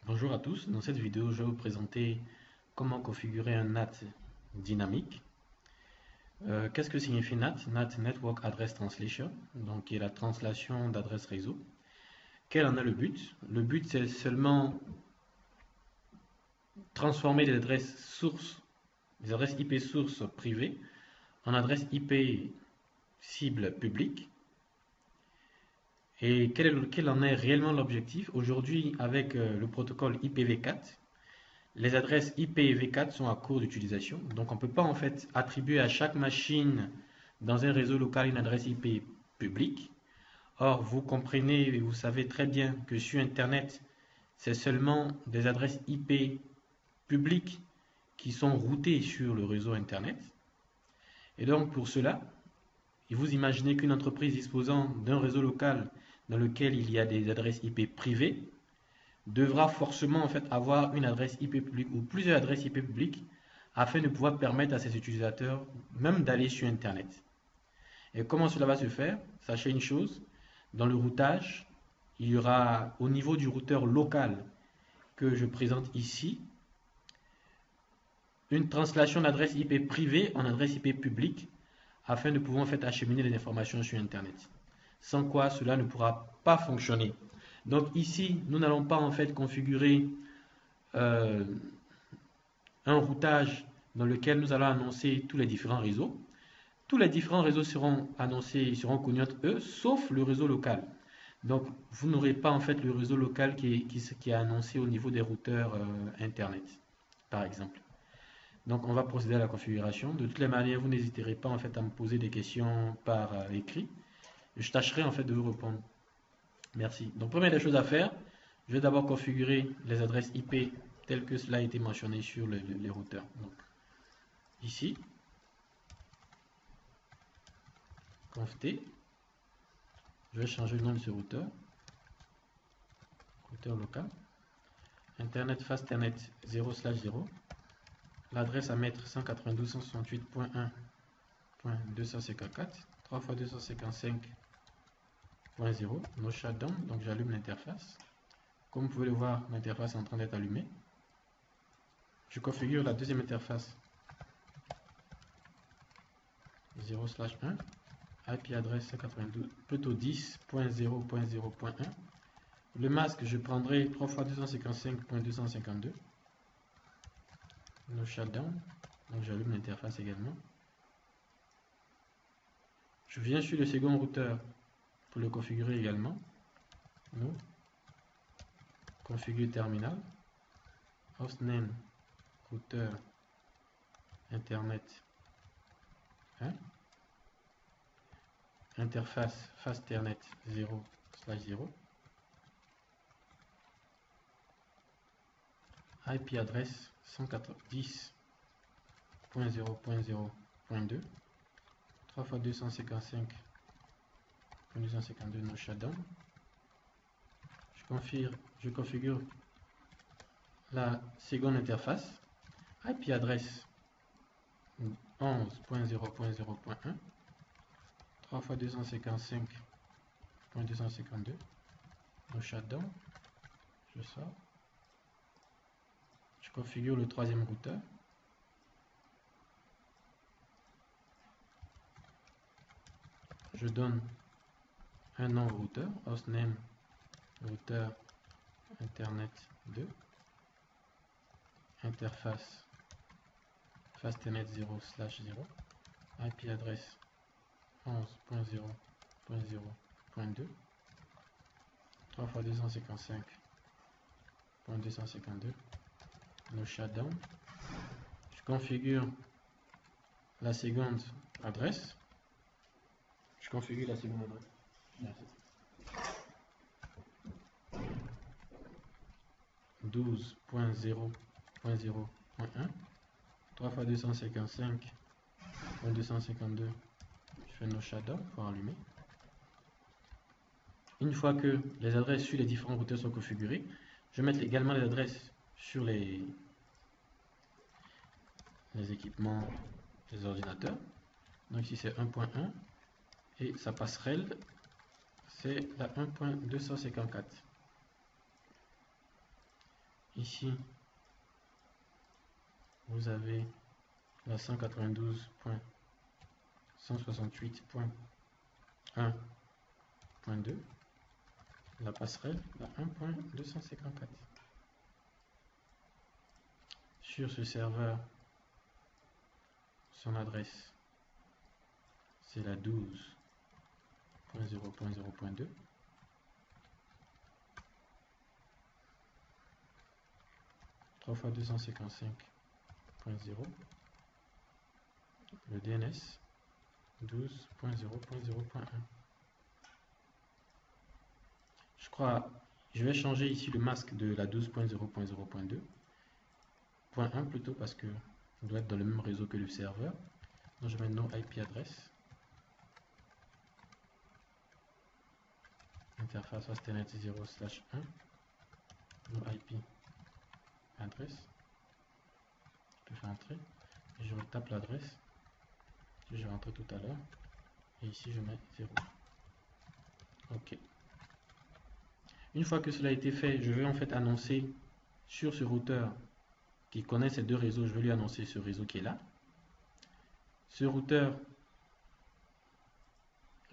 Bonjour à tous, dans cette vidéo je vais vous présenter comment configurer un NAT dynamique. Qu'est-ce que signifie NAT? NAT Network Address Translation, donc qui est la translation d'adresse réseau. Quel en est le but? Le but c'est seulement transformer les adresses sources, les adresses IP sources privées en adresses IP cible publiques. Et quel en est réellement l'objectif? Aujourd'hui, avec le protocole IPv4, les adresses IPv4 sont à court d'utilisation, donc on ne peut pas en fait attribuer à chaque machine dans un réseau local une adresse IP publique. Or, vous comprenez et vous savez très bien que sur Internet, c'est seulement des adresses IP publiques qui sont routées sur le réseau Internet. Et donc pour cela, vous imaginez qu'une entreprise disposant d'un réseau local dans lequel il y a des adresses IP privées devra forcément en fait avoir une adresse IP publique ou plusieurs adresses IP publiques afin de pouvoir permettre à ses utilisateurs même d'aller sur Internet. Et comment cela va se faire? Sachez une chose, dans le routage, il y aura au niveau du routeur local que je présente ici, une translation d'adresse IP privée en adresse IP publique afin de pouvoir en fait acheminer les informations sur Internet. Sans quoi cela ne pourra pas fonctionner. Donc ici, nous n'allons pas en fait configurer euh, un routage dans lequel nous allons annoncer tous les différents réseaux. Tous les différents réseaux seront annoncés, seront connus entre eux, sauf le réseau local. Donc, vous n'aurez pas en fait le réseau local qui est annoncé au niveau des routeurs Internet, par exemple. Donc, on va procéder à la configuration. De toutes les manières, vous n'hésiterez pas en fait à me poser des questions par écrit. Je tâcherai en fait de vous répondre. Merci. Donc, première des choses à faire, je vais d'abord configurer les adresses IP telles que cela a été mentionné sur les routeurs. Donc, ici, conft, je vais changer le nom de ce routeur, routeur local, Internet Fastnet 0/0, l'adresse à mettre 192.168.1.254, 3 x 255.0, no shutdown, donc j'allume l'interface. Comme vous pouvez le voir, l'interface est en train d'être allumée. Je configure la deuxième interface 0/1, IP adresse 192, plutôt 10.0.0.1. Le masque, je prendrai 3 x 255.252. No shutdown. Donc j'allume l'interface également. Je viens sur le second routeur pour le configurer également. No. Configure terminal. Hostname routeur internet 1. Interface fastnet 0/0. IP adresse 110.0.0.2, 3 x 255.252 no shutdown. Je configure la seconde interface, IP adresse 11.0.0.1, 3 x 255.252 no shutdown. Je sors. Je configure le troisième routeur. Je donne un nom au routeur, hostname routeur internet 2, interface fastnet 0/0, IP adresse 11.0.0.2, 3 x 255.252, no shutdown. Je configure la seconde adresse. 12.0.0.1, 3 x 255.252. Je fais no shutdown pour allumer. Une fois que les adresses sur les différents routeurs sont configurées, je vais mettre également les adresses sur les équipements des ordinateurs. Donc ici c'est 1.1 et sa passerelle c'est la 1.254. ici, vous avez la 192.168.1.2, la passerelle, la 1.254. Sur ce serveur, son adresse, c'est la 12.0.0.2. Fois 255.0, le DNS 12.0.0.1. Je crois, je vais changer ici le masque de la 12.0.0.2, point 1 plutôt, parce que on doit être dans le même réseau que le serveur. Donc je mets no IP adresse, interface hostnet 0/1, no IP adresse, je peux faire entrer, et je retape l'adresse que j'ai rentré tout à l'heure, et ici je mets 0. Ok. Une fois que cela a été fait, je vais en fait annoncer sur ce routeur qui connaît ces deux réseaux, je vais lui annoncer ce réseau qui est là. Ce routeur,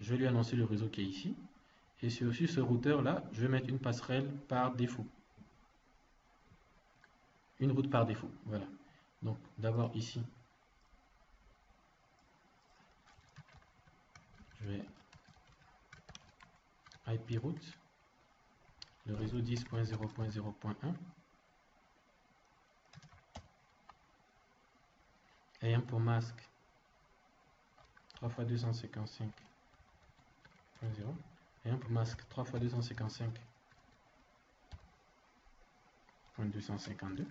je vais lui annoncer le réseau qui est ici. Et sur ce routeur là, je vais mettre une passerelle par défaut. Une route par défaut, voilà. Donc d'abord ici, je vais IP route, le réseau 10.0.0.1, ayant pour masque 3 x 255.0, ayant pour masque 3 x 255.252,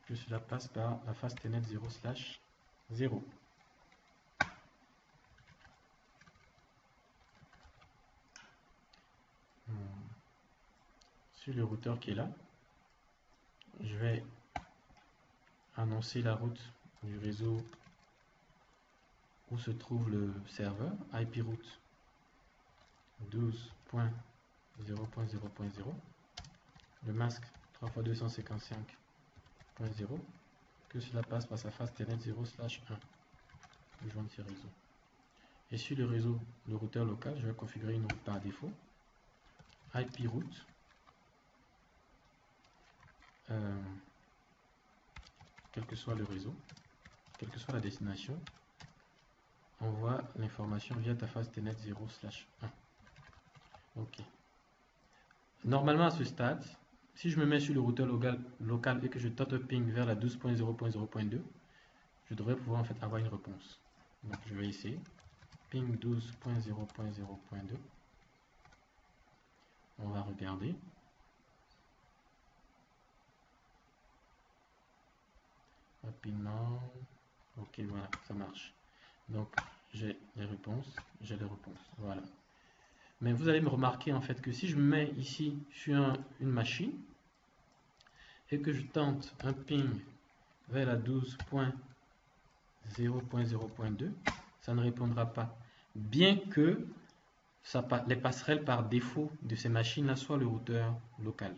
que cela passe par la fastnet 0/0. Sur le routeur qui est là, je vais annoncer la route du réseau où se trouve le serveur, IP route 12.0.0.0, le masque 3 x 255.0, que cela passe par sa fastnet 0/1, rejoindre ce réseau. Et sur le réseau, le routeur local, je vais configurer une route par défaut, IP route, quel que soit le réseau, quelle que soit la destination, envoie l'information via ta fastnet 0/1. Ok. Normalement à ce stade, si je me mets sur le routeur local et que je tente un ping vers la 12.0.0.2, je devrais pouvoir en fait avoir une réponse. Donc je vais essayer. Ping 12.0.0.2. On va regarder. Rapidement. Ok, voilà, ça marche. Donc j'ai les réponses, voilà. Mais vous allez me remarquer en fait que si je me mets ici sur une machine et que je tente un ping vers la 12.0.0.2, ça ne répondra pas. Bien que les passerelles par défaut de ces machines-là soient le routeur local.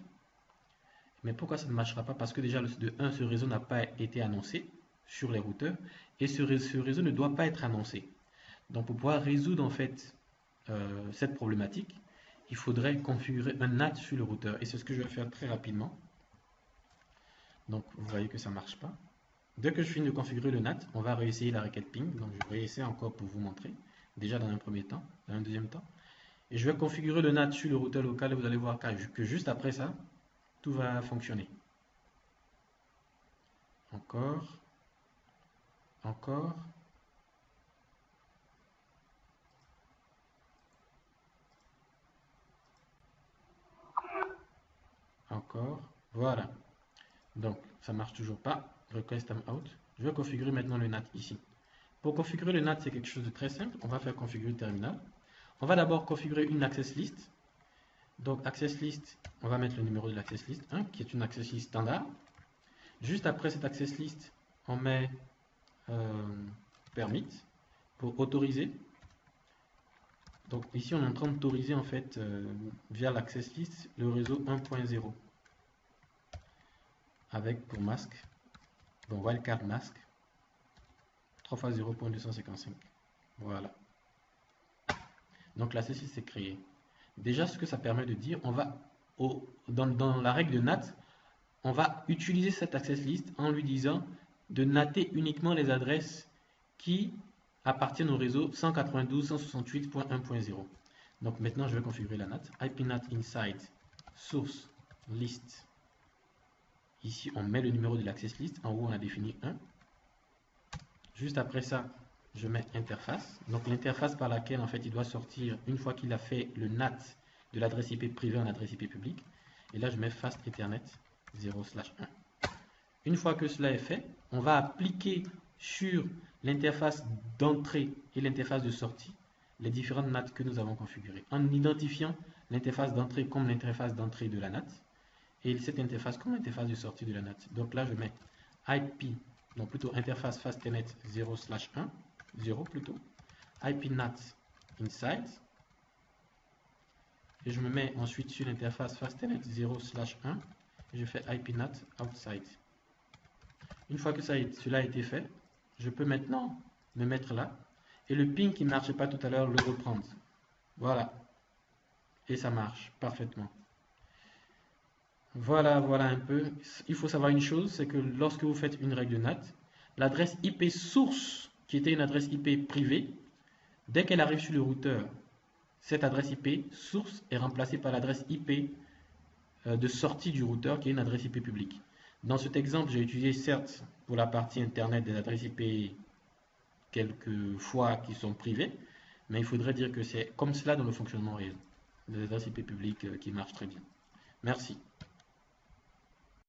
Mais pourquoi ça ne marchera pas? Parce que déjà, ce réseau n'a pas été annoncé sur les routeurs et ce réseau ne doit pas être annoncé. Donc pour pouvoir résoudre en fait cette problématique, il faudrait configurer un NAT sur le routeur et c'est ce que je vais faire très rapidement. Donc vous voyez que ça ne marche pas. Dès que je finis de configurer le NAT, on va réessayer la requête ping. Donc je vais réessayer encore pour vous montrer, déjà dans un premier temps, dans un deuxième temps. Et je vais configurer le NAT sur le routeur local et vous allez voir que juste après ça, tout va fonctionner. Encore. Encore. Encore. Voilà. Donc, ça marche toujours pas. Request timeout. Je vais configurer maintenant le NAT ici. Pour configurer le NAT, c'est quelque chose de très simple. On va faire configurer le terminal. On va d'abord configurer une access list. Donc, access list, on va mettre le numéro de l'access list 1, qui est une access list standard. Juste après cette access list, on met permit pour autoriser. Donc ici, on est en train d'autoriser en fait via l'access list le réseau 1.0. avec pour masque, bon, wildcard masque, 3 fois 0.255. Voilà. Donc l'access list est créé. Déjà, ce que ça permet de dire, on va dans la règle de NAT, on va utiliser cette access list en lui disant de natter uniquement les adresses qui appartiennent au réseau 192.168.1.0. Donc maintenant, je vais configurer la NAT. IPNAT inside source list. Ici, on met le numéro de l'access list. En haut, on a défini 1. Juste après ça, je mets interface. Donc l'interface par laquelle en fait il doit sortir une fois qu'il a fait le NAT de l'adresse IP privée en adresse IP publique. Et là, je mets fast Ethernet 0/1. Une fois que cela est fait, on va appliquer sur l'interface d'entrée et l'interface de sortie les différentes NAT que nous avons configurées, en identifiant l'interface d'entrée comme l'interface d'entrée de la NAT et cette interface comme l'interface de sortie de la NAT. Donc là, je mets IP, donc plutôt interface fastnet 0/1, 0 plutôt, IPNAT inside, et je me mets ensuite sur l'interface fastnet 0/1 et je fais IPNAT outside. Une fois que cela a été fait, je peux maintenant me mettre là et le ping qui ne marchait pas tout à l'heure le reprendre. Voilà. Et ça marche parfaitement. Voilà un peu. Il faut savoir une chose, c'est que lorsque vous faites une règle de NAT, l'adresse IP source, qui était une adresse IP privée, dès qu'elle arrive sur le routeur, cette adresse IP source est remplacée par l'adresse IP de sortie du routeur, qui est une adresse IP publique. Dans cet exemple, j'ai utilisé certes pour la partie Internet des adresses IP quelques fois qui sont privées, mais il faudrait dire que c'est comme cela dans le fonctionnement réel. Des adresses IP publiques qui marchent très bien. Merci.